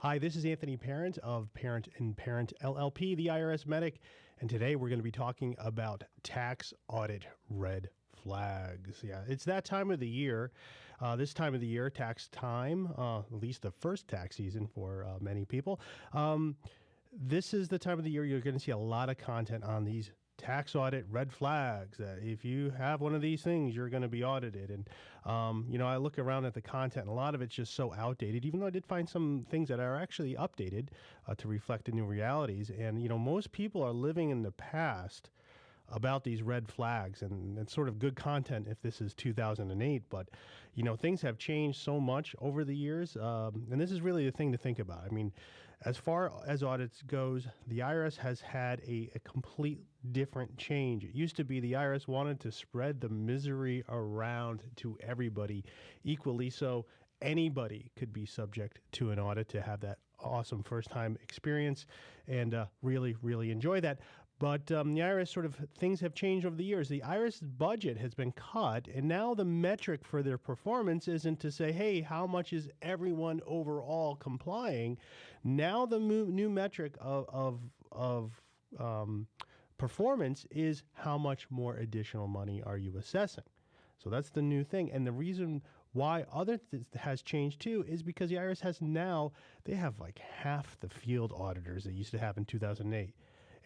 Hi, this is Anthony Parent of Parent LLP, the IRSMedic, and today we're going to be talking about tax audit red flags. Yeah, it's that time of the year. This time of the year, tax time, at least the first tax season for many people. This is the time of the year you're going to see a lot of content on these tax audit red flags. That if you have one of these things, you're going to be audited. And, I look around at the content, and a lot of it's just so outdated, even though I did find some things that are actually updated to reflect the new realities. And, most people are living in the past about these red flags, and it's sort of good content if this is 2008, but things have changed so much over the years, and this is really the thing to think about. I mean, as far as audits goes, the IRS has had a complete different change. It used to be the IRS wanted to spread the misery around to everybody equally, so anybody could be subject to an audit to have that awesome first-time experience and really enjoy that. But the IRS things have changed over the years. The IRS budget has been cut, and now the metric for their performance isn't to say, hey, how much is everyone overall complying? Now the new metric of performance is how much more additional money are you assessing? So that's the new thing. And the reason why audit has changed too is because the IRS they have like half the field auditors they used to have in 2008.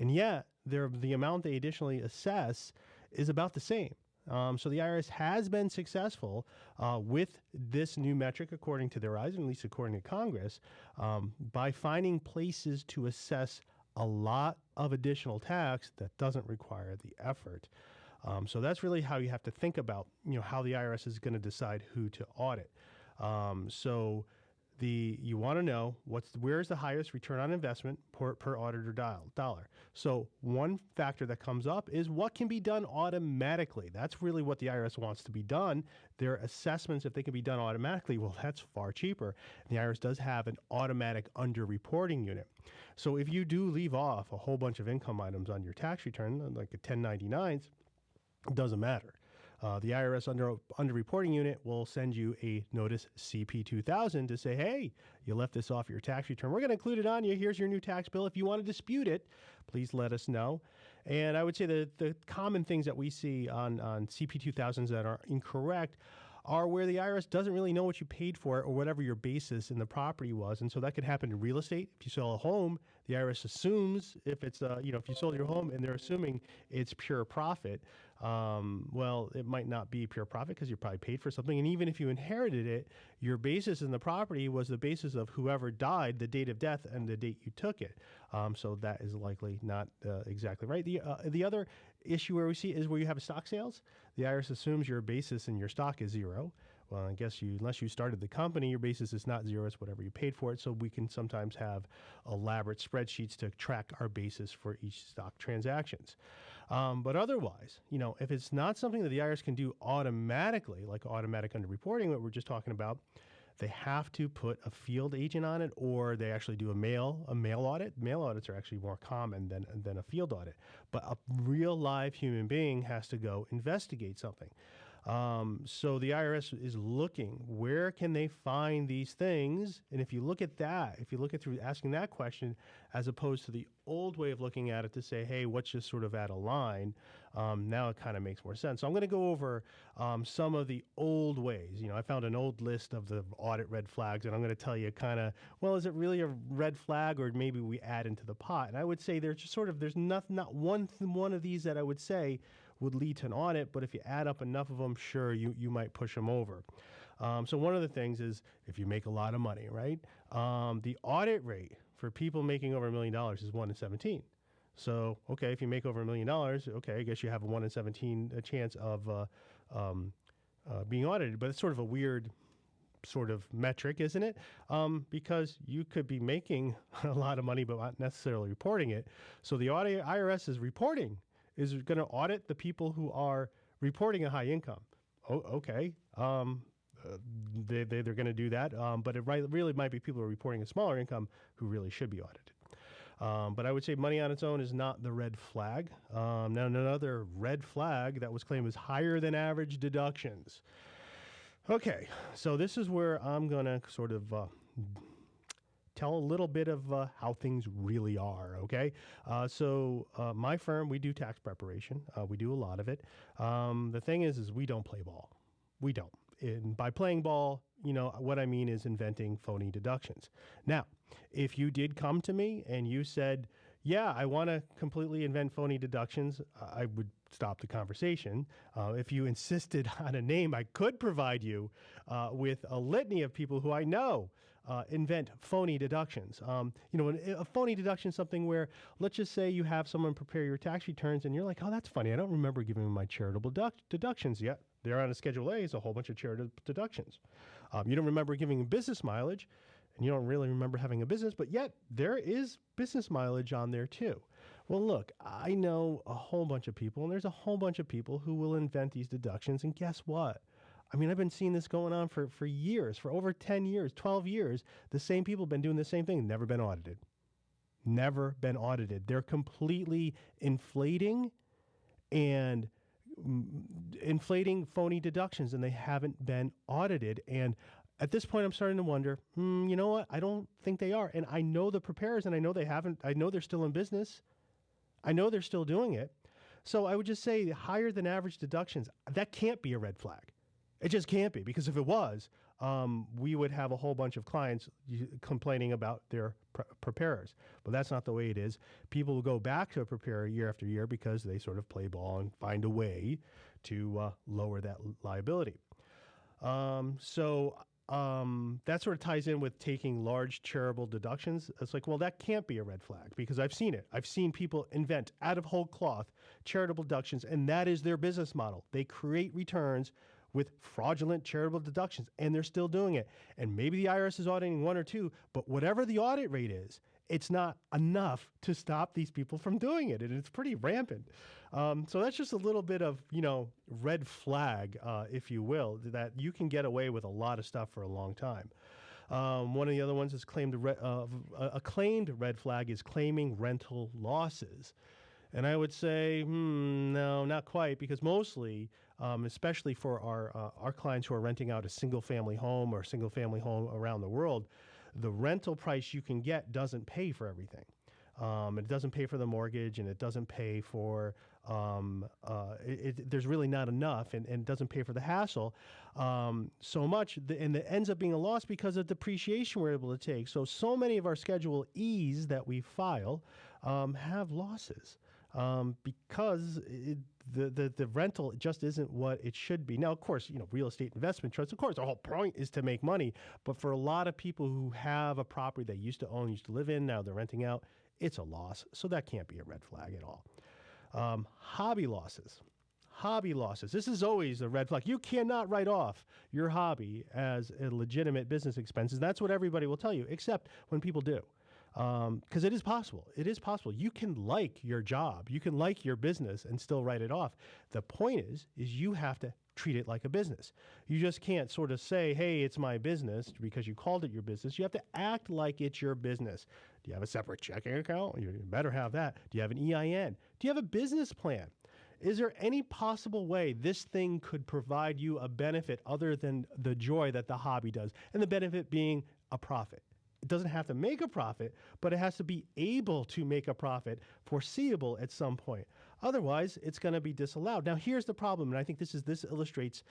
And yet, the amount they additionally assess is about the same. So the IRS has been successful with this new metric, according to their eyes, and at least according to Congress, by finding places to assess a lot of additional tax that doesn't require the effort. So that's really how you have to think about, how the IRS is going to decide who to audit. You want to know where's the highest return on investment per auditor dollar. So one factor that comes up is what can be done automatically. That's really what the IRS wants to be done. Their assessments, if they can be done automatically, well, that's far cheaper. The IRS does have an automatic underreporting unit. So if you do leave off a whole bunch of income items on your tax return, like a 1099s, it doesn't matter. The IRS underreporting unit will send you a notice CP2000 to say, hey, you left this off your tax return. We're going to include it on you. Here's your new tax bill. If you want to dispute it, please let us know. And I would say the common things that we see on CP2000s that are incorrect are where the IRS doesn't really know what you paid for it or whatever your basis in the property was. And so that could happen in real estate. If you sell a home, the IRS assumes if it's, if you sold your home and they're assuming it's pure profit, well, it might not be pure profit because you probably paid for something. And even if you inherited it, your basis in the property was the basis of whoever died, the date of death and the date you took it. So that is likely not exactly right. The other issue where we see is where you have stock sales. The IRS assumes your basis in your stock is zero. Well, I guess unless you started the company, your basis is not zero. It's whatever you paid for it. So we can sometimes have elaborate spreadsheets to track our basis for each stock transactions. But otherwise, if it's not something that the IRS can do automatically, like automatic underreporting, what we're just talking about, they have to put a field agent on it, or they actually do a mail audit. Mail audits are actually more common than a field audit. But a real live human being has to go investigate something. So the IRS is looking, where can they find these things? And if you look at that, if you look at through asking that question, as opposed to the old way of looking at it to say, hey, what's just sort of at a line, now it kind of makes more sense. So I'm going to go over some of the old ways. I found an old list of the audit red flags, and I'm going to tell you kind of, well, is it really a red flag, or maybe we add into the pot? And I would say there's just there's not one of these that I would say would lead to an audit, but if you add up enough of them, sure, you might push them over. So one of the things is if you make a lot of money, right? The audit rate for people making over $1 million is 1 in 17. So, okay, if you make over $1 million, okay, I guess you have a 1 in 17 chance of being audited, but it's sort of a weird sort of metric, isn't it? Because you could be making a lot of money, but not necessarily reporting it. So the IRS is going to audit the people who are reporting a high income. Oh, okay. They're going to do that. But it really might be people who are reporting a smaller income who really should be audited. But I would say money on its own is not the red flag. Now, another red flag that was claimed was higher than average deductions. Okay, so this is where I'm going to sort of tell a little bit of how things really are, okay? So my firm, we do tax preparation. We do a lot of it. The thing is we don't play ball. We don't. And by playing ball, what I mean is inventing phony deductions. Now, if you did come to me and you said, yeah, I want to completely invent phony deductions, I would stop the conversation. If you insisted on a name, I could provide you with a litany of people who I know invent phony deductions. A phony deduction is something where, let's just say you have someone prepare your tax returns and you're like, oh, that's funny. I don't remember giving them my charitable deductions yet. They're on a Schedule A, it's a whole bunch of charitable deductions. You don't remember giving them business mileage, and you don't really remember having a business, but yet there is business mileage on there too. Well, look, I know a whole bunch of people, and there's a whole bunch of people who will invent these deductions, and guess what? I mean, I've been seeing this going on for years, for over 10 years, 12 years. The same people have been doing the same thing, never been audited. Never been audited. They're completely inflating phony deductions, and they haven't been audited. And at this point, I'm starting to wonder, you know what? I don't think they are. And I know the preparers, and I know I know they're still in business. I know they're still doing it. So I would just say higher than average deductions, that can't be a red flag. It just can't be, because if it was, we would have a whole bunch of clients complaining about their preparers. But that's not the way it is. People will go back to a preparer year after year because they sort of play ball and find a way to lower that liability. That sort of ties in with taking large charitable deductions. It's like, well, that can't be a red flag, because I've seen it. I've seen people invent out of whole cloth charitable deductions, and that is their business model. They create returns with fraudulent charitable deductions, and they're still doing it. And maybe the IRS is auditing one or two, but whatever the audit rate is, it's not enough to stop these people from doing it, and it's pretty rampant. So that's just a little bit of, red flag, if you will, that you can get away with a lot of stuff for a long time. One of the other ones is a claimed red flag is claiming rental losses. And I would say, no, not quite, because mostly, especially for our clients who are renting out a single-family home or single-family home around the world, the rental price you can get doesn't pay for everything. It doesn't pay for the mortgage, and it doesn't pay for, there's really not enough, and it doesn't pay for the hassle so much, and it ends up being a loss because of depreciation we're able to take. So many of our Schedule E's that we file have losses because the rental just isn't what it should be. Now, of course, real estate investment trusts, of course, the whole point is to make money. But for a lot of people who have a property they used to own, used to live in, now they're renting out, it's a loss. So that can't be a red flag at all. Hobby losses. Hobby losses. This is always a red flag. You cannot write off your hobby as a legitimate business expense. And that's what everybody will tell you, except when people do. Because it is possible. It is possible. You can like your job, you can like your business and still write it off. The point is you have to treat it like a business. You just can't sort of say, hey, it's my business because you called it your business. You have to act like it's your business. Do you have a separate checking account? You better have that. Do you have an EIN? Do you have a business plan? Is there any possible way this thing could provide you a benefit other than the joy that the hobby does? And the benefit being a profit. It doesn't have to make a profit, but it has to be able to make a profit, foreseeable at some point. Otherwise, it's going to be disallowed. Now, here's the problem, and I think this illustrates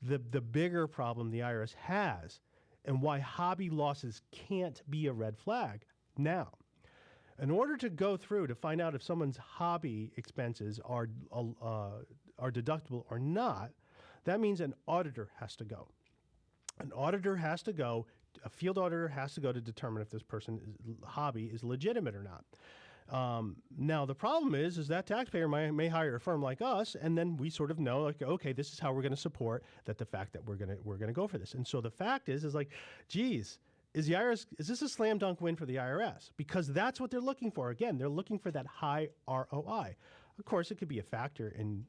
the bigger problem the IRS has and why hobby losses can't be a red flag. Now, in order to go through to find out if someone's hobby expenses are deductible or not, that means an auditor has to go. An auditor has to go. A field auditor has to go to determine if this person's hobby is legitimate or not. Now, the problem is that taxpayer may hire a firm like us, and then we sort of know, like, okay, this is how we're going to support that. The fact that we're going to go for this, and so the fact is like, geez, is the IRS? Is this a slam dunk win for the IRS? Because that's what they're looking for. Again, they're looking for that high ROI. Of course, it could be a factor in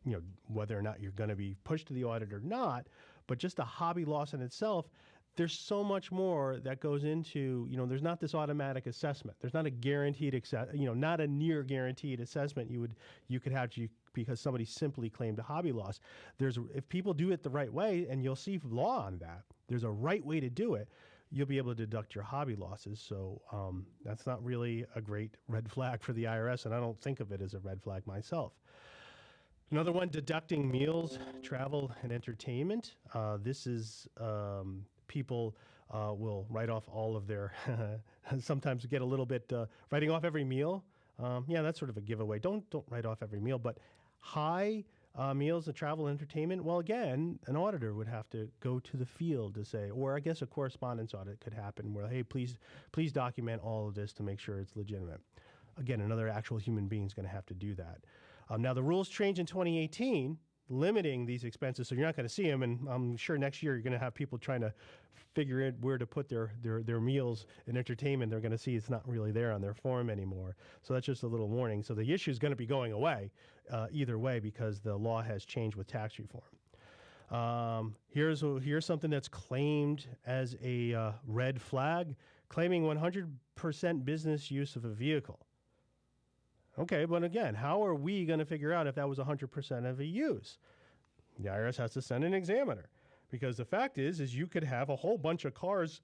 whether or not you're going to be pushed to the audit or not. But just a hobby loss in itself, there's so much more that goes into, there's not this automatic assessment. There's not a guaranteed, not a near guaranteed assessment you could have because somebody simply claimed a hobby loss. If people do it the right way, and you'll see law on that, there's a right way to do it. you'll be able to deduct your hobby losses. So that's not really a great red flag for the IRS, and I don't think of it as a red flag myself. Another one, deducting meals, travel, and entertainment. This is people will write off all of their, sometimes get a little bit, writing off every meal. Yeah, that's sort of a giveaway. Don't write off every meal, but high meals and travel and entertainment, well, again, an auditor would have to go to the field to say, or I guess a correspondence audit could happen where, hey, please document all of this to make sure it's legitimate. Again, another actual human being is going to have to do that. Now, the rules changed in 2018, limiting these expenses, so you're not going to see them, and I'm sure next year you're going to have people trying to figure out where to put their meals and entertainment. They're going to see it's not really there on their form anymore. So that's just a little warning. So the issue is going to be going away either way because the law has changed with tax reform. Here's something that's claimed as a red flag, claiming 100% business use of a vehicle. Okay, but again, how are we going to figure out if that was 100% of a use? The IRS has to send an examiner because the fact is you could have a whole bunch of cars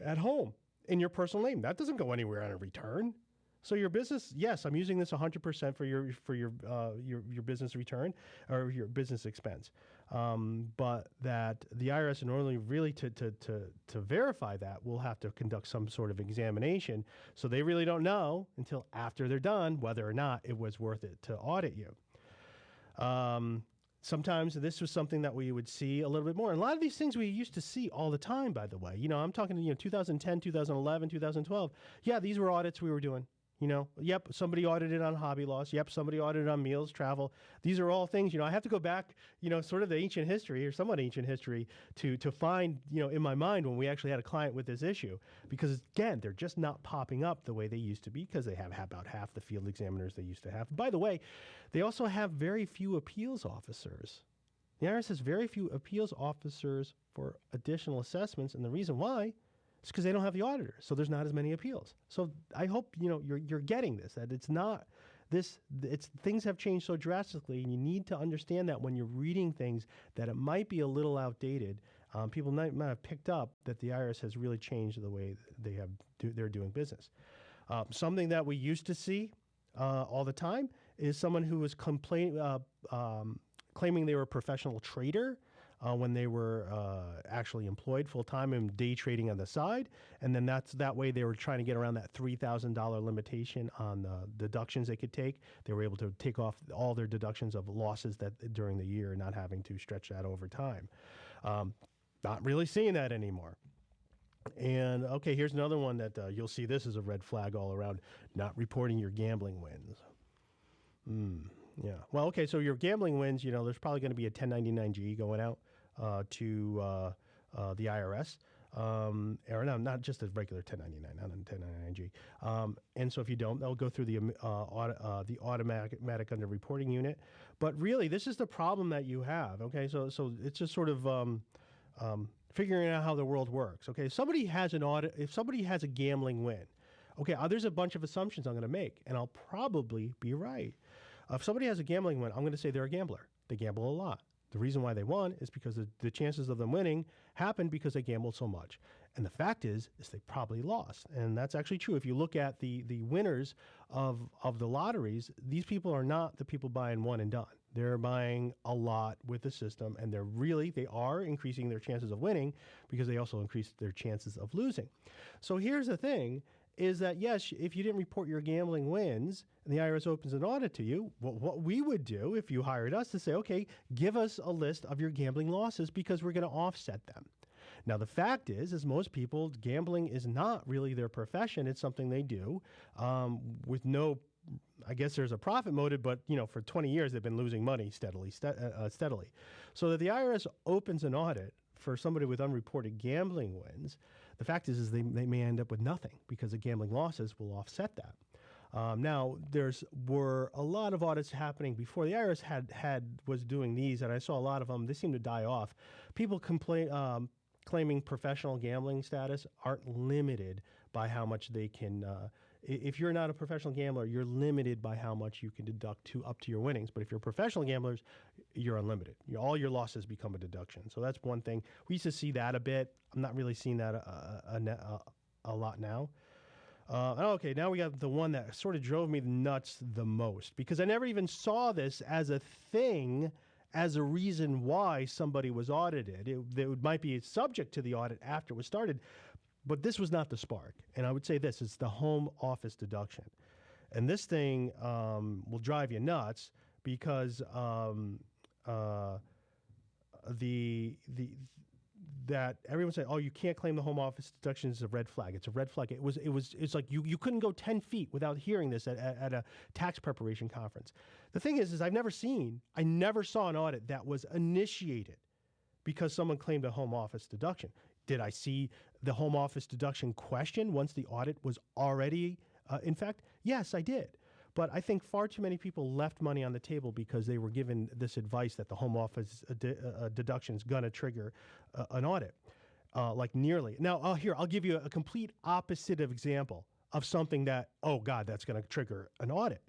at home in your personal name. That doesn't go anywhere on a return. So your business, yes, I'm using this 100% for your business return or your business expense. But that the IRS, in order really to verify that, will have to conduct some sort of examination. So they really don't know until after they're done whether or not it was worth it to audit you. Sometimes this was something that we would see a little bit more. And a lot of these things we used to see all the time, by the way. You know, I'm talking, 2010, 2011, 2012. Yeah, these were audits we were doing. Yep, somebody audited on hobby loss. Yep, somebody audited on meals, travel. These are all things, I have to go back, sort of the ancient history or somewhat ancient history to find, in my mind when we actually had a client with this issue. Because, again, they're just not popping up the way they used to be because they have about half the field examiners they used to have. By the way, they also have very few appeals officers. The IRS has very few appeals officers for additional assessments, and the reason why it's because they don't have the auditor, so there's not as many appeals. So I hope you're getting this, that it's not this. Things have changed so drastically, and you need to understand that when you're reading things that it might be a little outdated. People might have picked up that the IRS has really changed the way they're doing business. Something that we used to see all the time is someone who was claiming they were a professional trader. When they were actually employed full-time and day trading on the side. And then that way they were trying to get around that $3,000 limitation on deductions they could take. They were able to take off all their deductions of losses that during the year, not having to stretch that over time. Not really seeing that anymore. And, okay, here's another one that you'll see this is a red flag all around, not reporting your gambling wins. Yeah. Well, okay, so your gambling wins, there's probably going to be a 1099-G going out to the IRS. Or no, not just a regular 1099, not a 1099-G. And so if you don't, they'll go through the automatic under reporting unit. But really, this is the problem that you have, okay? So it's just sort of figuring out how the world works, okay? If somebody has a gambling win, okay, there's a bunch of assumptions I'm going to make, and I'll probably be right. If somebody has a gambling win, I'm going to say they're a gambler. They gamble a lot. The reason why they won is because the chances of them winning happened because they gambled so much. And the fact is they probably lost. And that's actually true. If you look at the winners of the lotteries, these people are not the people buying one and done. They're buying a lot with the system, and they are increasing their chances of winning because they also increase their chances of losing. So here's the thing. Is that, yes, if you didn't report your gambling wins and the IRS opens an audit to you, what we would do if you hired us to say, okay, give us a list of your gambling losses because we're going to offset them. Now, the fact is most people, gambling is not really their profession. It's something they do with no, I guess there's a profit motive, but, for 20 years they've been losing money steadily. So that the IRS opens an audit for somebody with unreported gambling wins, the fact is they may end up with nothing because the gambling losses will offset that. Now, were a lot of audits happening before the IRS was doing these, and I saw a lot of them. They seem to die off. People claiming professional gambling status aren't limited by how much they can If you're not a professional gambler, you're limited by how much you can deduct up to your winnings. But if you're professional gamblers, you're unlimited. All your losses become a deduction. So that's one thing. We used to see that a bit. I'm not really seeing that a lot now. Okay, now we got the one that sort of drove me nuts the most, because I never even saw this as a thing, as a reason why somebody was audited. It might be subject to the audit after it was started, but this was not the spark. And I would say this is the home office deduction. And this thing will drive you nuts because that everyone said, oh, you can't claim the home office deduction is a red flag. It's a red flag. It's like you couldn't go 10 feet without hearing this at a tax preparation conference. The thing is I never saw an audit that was initiated because someone claimed a home office deduction. Did I see the home office deduction question once the audit was already in fact? Yes, I did. But I think far too many people left money on the table because they were given this advice that the home office deduction is going to trigger an audit, like nearly. Now, here, I'll give you a complete opposite of example of something that, oh, God, that's going to trigger an audit.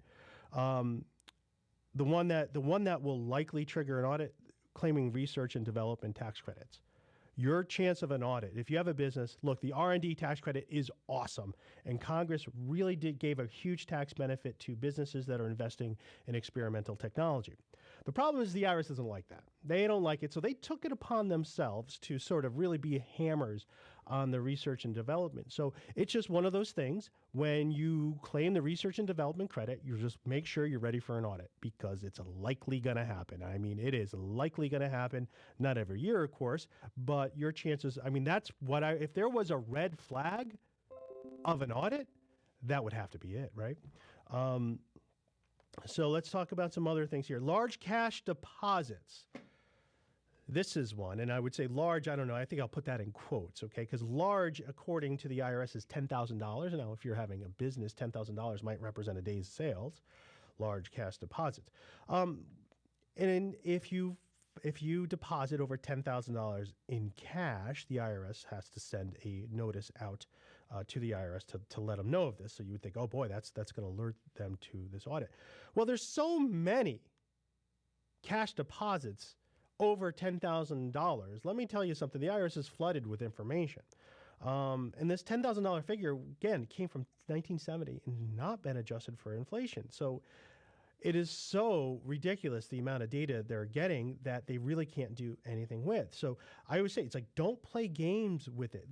The one that will likely trigger an audit, claiming research and development tax credits. Your chance of an audit, if you have a business, look, the R&D tax credit is awesome. And Congress really gave a huge tax benefit to businesses that are investing in experimental technology. The problem is the IRS doesn't like that. They don't like it. So they took it upon themselves to sort of really be hammers on the research and development. So it's just one of those things. When you claim the research and development credit, you just make sure you're ready for an audit, because it's likely going to happen. I mean, it is likely going to happen, not every year, of course, but your chances, I mean, that's what if there was a red flag of an audit, that would have to be it, right? So let's talk about some other things here. Large cash deposits. This is one, and I would say large, I don't know, I think I'll put that in quotes, okay? Because large, according to the IRS, is $10,000. Now, if you're having a business, $10,000 might represent a day's sales, large cash deposits. And if you deposit over $10,000 in cash, the IRS has to send a notice out to the IRS to let them know of this. So you would think, oh boy, that's going to alert them to this audit. Well, there's so many cash deposits over $10,000. Let me tell you something. The IRS is flooded with information. And this $10,000 figure, again, came from 1970 and not been adjusted for inflation. So it is so ridiculous, the amount of data they're getting, that they really can't do anything with. So I always say, it's like, don't play games with it.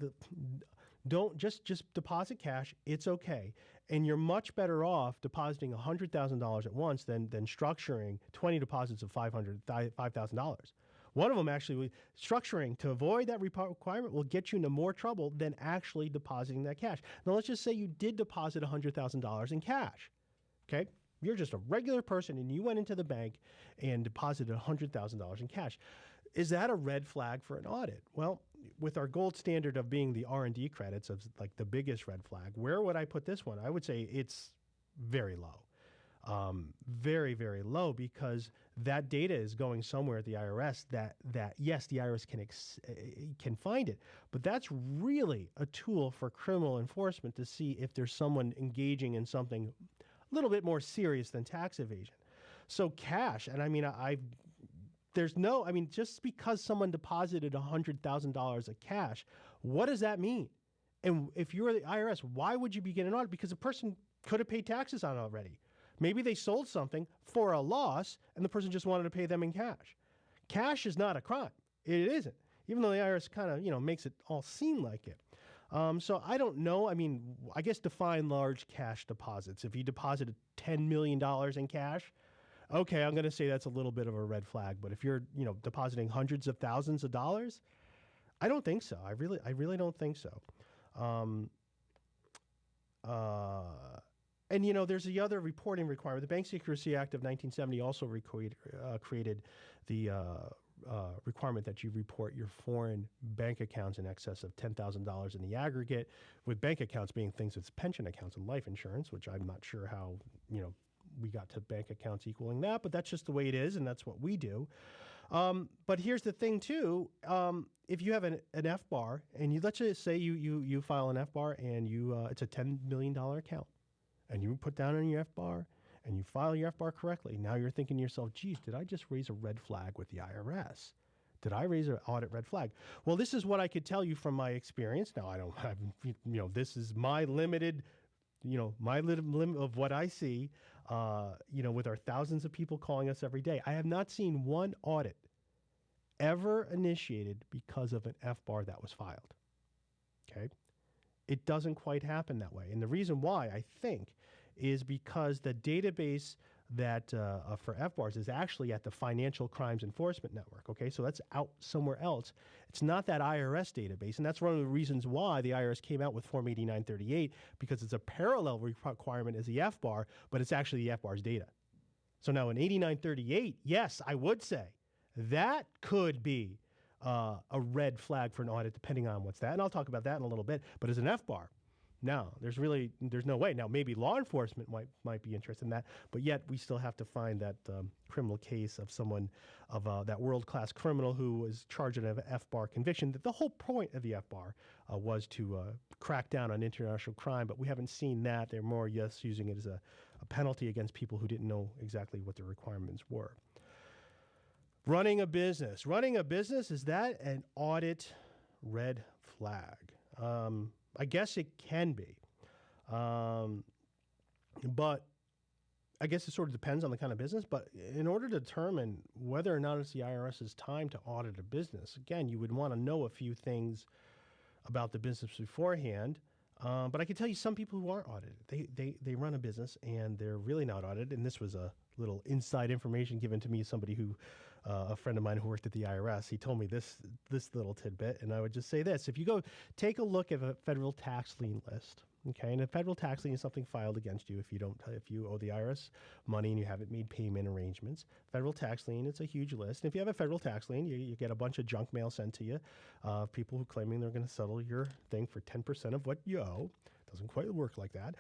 Don't just deposit cash. It's okay. And you're much better off depositing $100,000 at once than structuring 20 deposits of $5,000. One of them actually, structuring to avoid that requirement will get you into more trouble than actually depositing that cash. Now, let's just say you did deposit $100,000 in cash, okay? You're just a regular person and you went into the bank and deposited $100,000 in cash. Is that a red flag for an audit? Well, with our gold standard of being the R&D credits of like the biggest red flag, where would I put this one? I would say it's very low. Very, very low, because that data is going somewhere at the IRS that yes, the IRS can find it, but that's really a tool for criminal enforcement to see if there's someone engaging in something a little bit more serious than tax evasion. So cash, and I mean, just because someone deposited $100,000 of cash, what does that mean? And if you're the IRS, why would you be getting an audit? Because the person could have paid taxes on it already. Maybe they sold something for a loss and the person just wanted to pay them in cash. Cash is not a crime. It isn't, even though the IRS kind of, makes it all seem like it. So I don't know. I mean, I guess define large cash deposits. If you deposited $10 million in cash, okay, I'm going to say that's a little bit of a red flag. But if you're, depositing hundreds of thousands of dollars, I don't think so. I really don't think so. And, there's the other reporting requirement. The Bank Secrecy Act of 1970 also created the requirement that you report your foreign bank accounts in excess of $10,000 in the aggregate, with bank accounts being things with pension accounts and life insurance, which I'm not sure how, we got to bank accounts equaling that, but that's just the way it is, and that's what we do. But here's the thing, too. If you have an FBAR, and let's just say you file an FBAR and it's a $10 million account, and you put down on your FBAR and you file your FBAR correctly, now you're thinking to yourself, geez, did I just raise a red flag with the IRS? Did I raise an audit red flag? Well, this is what I could tell you from my experience. Now, I don't have, this is my limited, my limit of what I see, with our thousands of people calling us every day. I have not seen one audit ever initiated because of an FBAR that was filed. Okay? It doesn't quite happen that way. And the reason why, I think, is because the database that for FBARs is actually at the Financial Crimes Enforcement Network. Okay, so that's out somewhere else. It's not that IRS database, and that's one of the reasons why the IRS came out with Form 8938, because it's a parallel requirement as the FBAR, but it's actually the FBAR's data. So now in 8938, yes, I would say that could be a red flag for an audit, depending on what's that, and I'll talk about that in a little bit. But as an FBAR, no, there's no way. Now, maybe law enforcement might be interested in that, but yet we still have to find that criminal case of someone, of that world-class criminal who was charged in an FBAR conviction. That the whole point of the FBAR was to crack down on international crime, but we haven't seen that. They're more just using it as a penalty against people who didn't know exactly what the requirements were. Running a business. Running a business, is that an audit red flag? I guess it can be. But I guess it sort of depends on the kind of business. But in order to determine whether or not it's the IRS's time to audit a business, again, you would want to know a few things about the business beforehand. But I can tell you some people who aren't audited. They run a business and they're really not audited. And this was a little inside information given to me, somebody who, a friend of mine who worked at the IRS, he told me this little tidbit, and I would just say this. If you go take a look at a federal tax lien list, okay, and a federal tax lien is something filed against you if you owe the IRS money and you haven't made payment arrangements. Federal tax lien, it's a huge list. And if you have a federal tax lien, you get a bunch of junk mail sent to you, people who claiming they're going to settle your thing for 10% of what you owe. Doesn't quite work like that.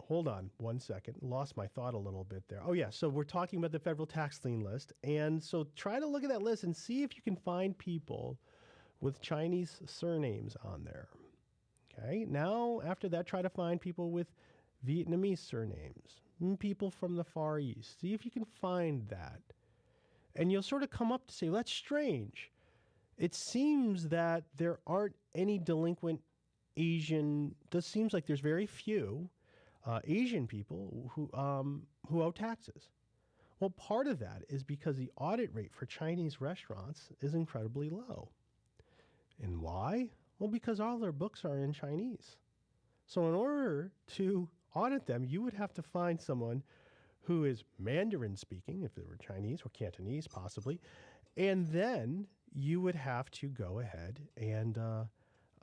Hold on one second. Lost my thought a little bit there. Oh, yeah. So we're talking about the federal tax lien list. And so try to look at that list and see if you can find people with Chinese surnames on there. Okay. Now, after that, try to find people with Vietnamese surnames, people from the Far East. See if you can find that. And you'll sort of come up to say, well, that's strange. It seems that there aren't any delinquent Asian. This seems like there's very few Asian people who owe taxes. Well, part of that is because the audit rate for Chinese restaurants is incredibly low. And why? Well, because all their books are in Chinese. So in order to audit them, you would have to find someone who is Mandarin speaking, if they were Chinese or Cantonese possibly, and then you would have to go ahead and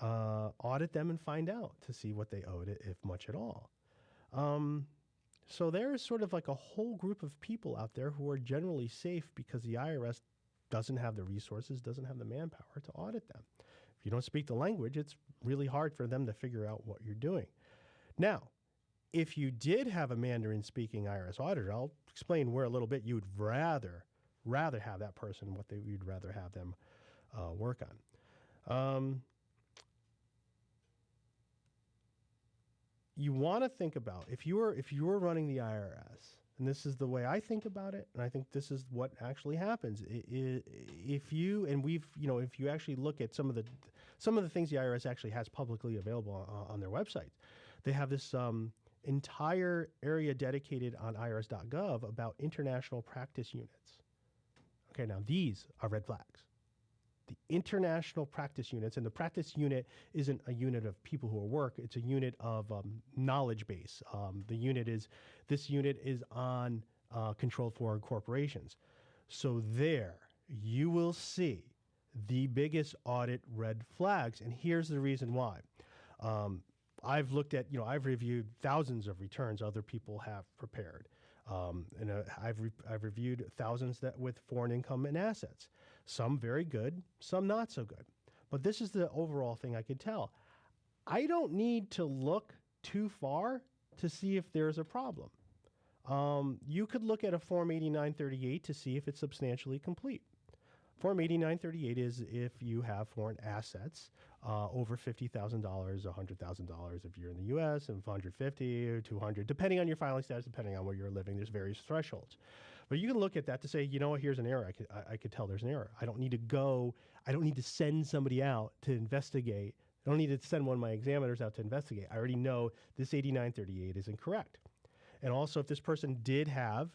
audit them and find out to see what they owed, if much at all. So there's sort of like a whole group of people out there who are generally safe because the IRS doesn't have the resources, doesn't have the manpower to audit them. If you don't speak the language, it's really hard for them to figure out what you're doing. Now, if you did have a Mandarin-speaking IRS auditor, I'll explain where a little bit you'd rather have that person, what you'd rather have them work on. You want to think about if you were running the IRS, and this is the way I think about it, and I think this is what actually happens. If you actually look at some of the things the IRS actually has publicly available on their website, they have this entire area dedicated on IRS.gov about international practice units. Okay, now these are red flags. The international practice units, and the practice unit isn't a unit of people who work, it's a unit of knowledge base. This unit is on controlled foreign corporations. So there you will see the biggest audit red flags, and here's the reason why. I've reviewed thousands of returns other people have prepared. I've reviewed thousands with foreign income and assets. Some very good, some not so good. But this is the overall thing I could tell. I don't need to look too far to see if there's a problem. You could look at a Form 8938 to see if it's substantially complete. Form 8938 is if you have foreign assets over $50,000, $100,000 if you're in the U.S., and 150 or 200, depending on your filing status, depending on where you're living. There's various thresholds. But you can look at that to say, you know what, here's an error. I could tell there's an error. I don't need to send somebody out to investigate. I don't need to send one of my examiners out to investigate. I already know this 8938 is incorrect. And also, if this person did have,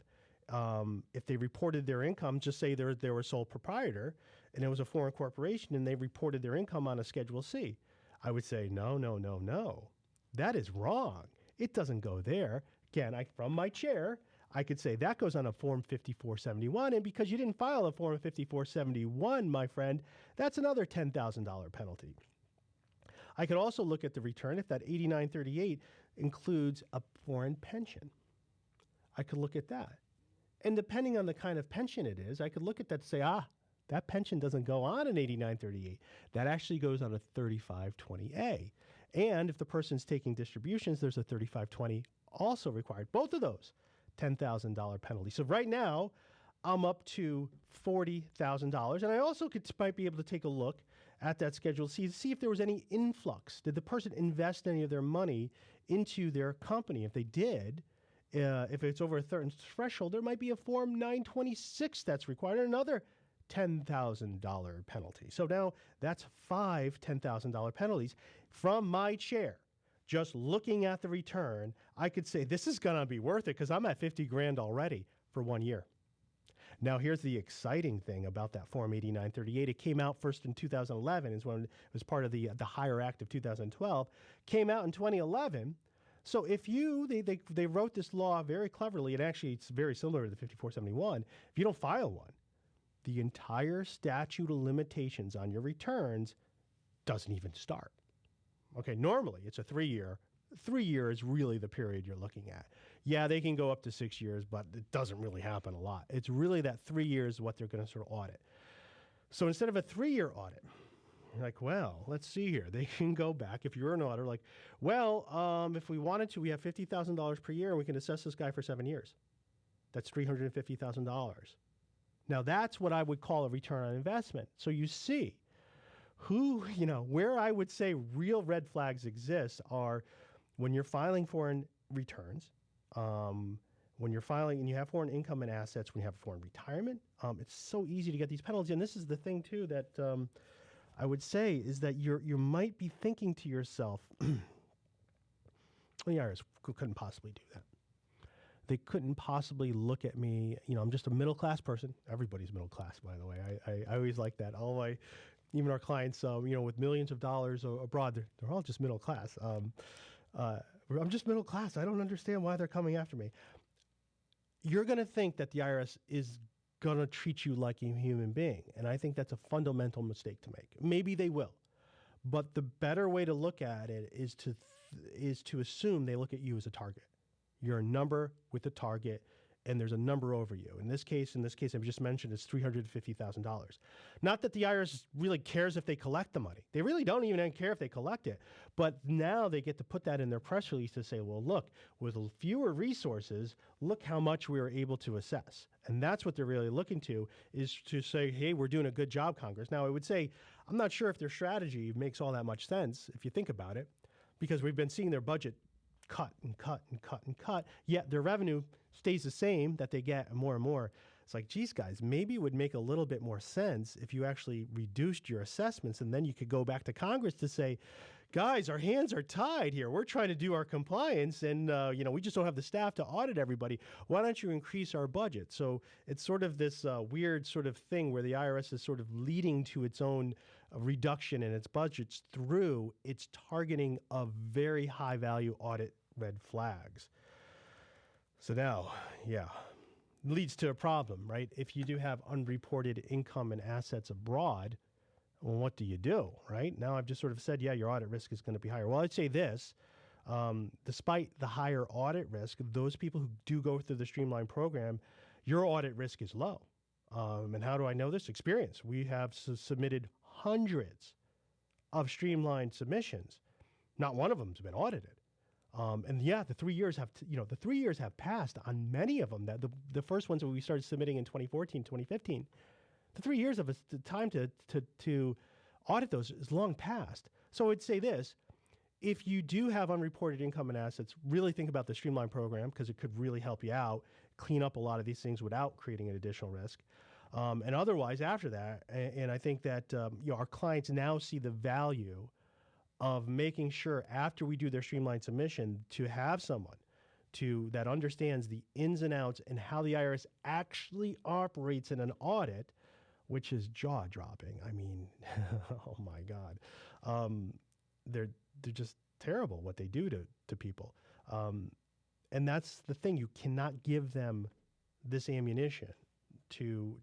if they reported their income, just say they were a sole proprietor and it was a foreign corporation and they reported their income on a Schedule C, I would say, no. That is wrong. It doesn't go there. Again, from my chair, I could say that goes on a Form 5471, and because you didn't file a Form 5471, my friend, that's another $10,000 penalty. I could also look at the return if that 8938 includes a foreign pension. I could look at that. And depending on the kind of pension it is, I could look at that and say, that pension doesn't go on an 8938. That actually goes on a 3520A. And if the person's taking distributions, there's a 3520 also required. Both of those, $10,000 penalty. So right now, I'm up to $40,000. And I also might be able to take a look at that Schedule C to see if there was any influx. Did the person invest any of their money into their company? If they did, if it's over a certain threshold, there might be a Form 926 that's required, another $10,000 penalty. So now that's 5 $10,000 penalties from my chair. Just looking at the return, I could say this is going to be worth it because I'm at 50 grand already for 1 year. Now, here's the exciting thing about that Form 8938. It came out first in 2011, is when it was part of the Hire Act of 2012. Came out in 2011. So if they wrote this law very cleverly, and actually it's very similar to the 5471. If you don't file one, the entire statute of limitations on your returns doesn't even start. Okay, normally it's a 3-year. 3 years is really the period you're looking at. Yeah, they can go up to 6 years, but it doesn't really happen a lot. It's really that 3 years is what they're going to sort of audit. So instead of a 3-year audit, you're like, well, let's see here. They can go back. If you're an auditor, like, well, if we wanted to, we have $50,000 per year and we can assess this guy for 7 years. That's $350,000. Now that's what I would call a return on investment. So you see where I would say real red flags exist are when you're filing foreign returns, when you're filing and you have foreign income and assets, when you have foreign retirement, it's so easy to get these penalties. And this is the thing too that I would say is that you might be thinking to yourself, the IRS couldn't possibly do that. They couldn't possibly look at me. I'm just a middle class person. Everybody's middle class, by the way. I always like that. Even our clients, with millions of dollars abroad, they're all just middle class. I'm just middle class. I don't understand why they're coming after me. You're going to think that the IRS is going to treat you like a human being. And I think that's a fundamental mistake to make. Maybe they will. But the better way to look at it is to assume they look at you as a target. You're a number with a target, and there's a number over you. In this case, I've just mentioned, it's $350,000. Not that the IRS really cares if they collect the money. They really don't even care if they collect it. But now they get to put that in their press release to say, well, look, with fewer resources, look how much we were able to assess. And that's what they're really looking to, is to say, hey, we're doing a good job, Congress. Now, I would say, I'm not sure if their strategy makes all that much sense, if you think about it, because we've been seeing their budget cut and cut and cut and cut, yet their revenue stays the same, that they get more and more. It's like, geez, guys, maybe it would make a little bit more sense if you actually reduced your assessments, and then you could go back to Congress to say, guys, our hands are tied here. We're trying to do our compliance, and we just don't have the staff to audit everybody. Why don't you increase our budget? So it's sort of this weird sort of thing where the IRS is sort of leading to its own reduction in its budgets through its targeting of very high-value audit red flags. So now, leads to a problem, right? If you do have unreported income and assets abroad, well, what do you do, right? Now I've just sort of said, your audit risk is going to be higher. Well, I'd say this, despite the higher audit risk, those people who do go through the streamlined program, your audit risk is low. And how do I know this? Experience. We have submitted hundreds of streamlined submissions. Not one of them has been audited. The 3 years have passed on many of them. The first ones that we started submitting in 2014, 2015, The 3 years of the time to audit those is long past. So I'd say this: if you do have unreported income and assets, really think about the Streamline program, because it could really help you out, clean up a lot of these things without creating an additional risk. And otherwise, after that, and I think that our clients now see the value of making sure after we do their Streamline submission to have someone that understands the ins and outs and how the IRS actually operates in an audit, which is jaw-dropping. I mean, oh my God. They're just terrible what they do to people. And that's the thing. You cannot give them this ammunition to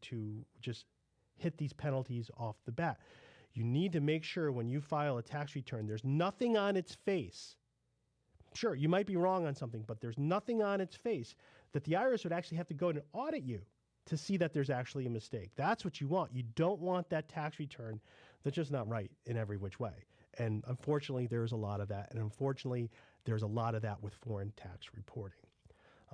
just hit these penalties off the bat. You need to make sure when you file a tax return, there's nothing on its face. Sure, you might be wrong on something, but there's nothing on its face that the IRS would actually have to go and audit you to see that there's actually a mistake. That's what you want. You don't want that tax return that's just not right in every which way. And unfortunately, there's a lot of that. And unfortunately, there's a lot of that with foreign tax reporting.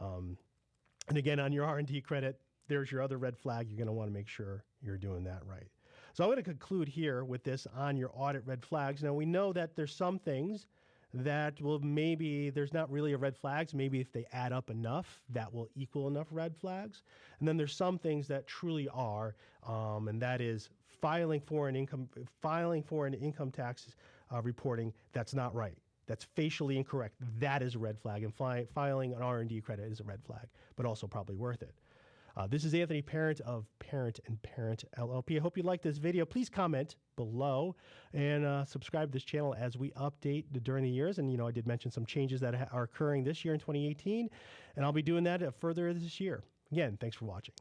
And again, on your R&D credit, there's your other red flag. You're going to want to make sure you're doing that right. So I'm going to conclude here with this on your audit red flags. Now, we know that there's some things that will maybe there's not really a red flags. Maybe if they add up enough, that will equal enough red flags. And then there's some things that truly are, and that is filing foreign income taxes reporting that's not right. That's facially incorrect. That is a red flag. And filing an R&D credit is a red flag, but also probably worth it. This is Anthony Parent of Parent LLP. I hope you liked this video. Please comment below and subscribe to this channel as we update during the years. And, I did mention some changes that are occurring this year in 2018, and I'll be doing that further this year. Again, thanks for watching.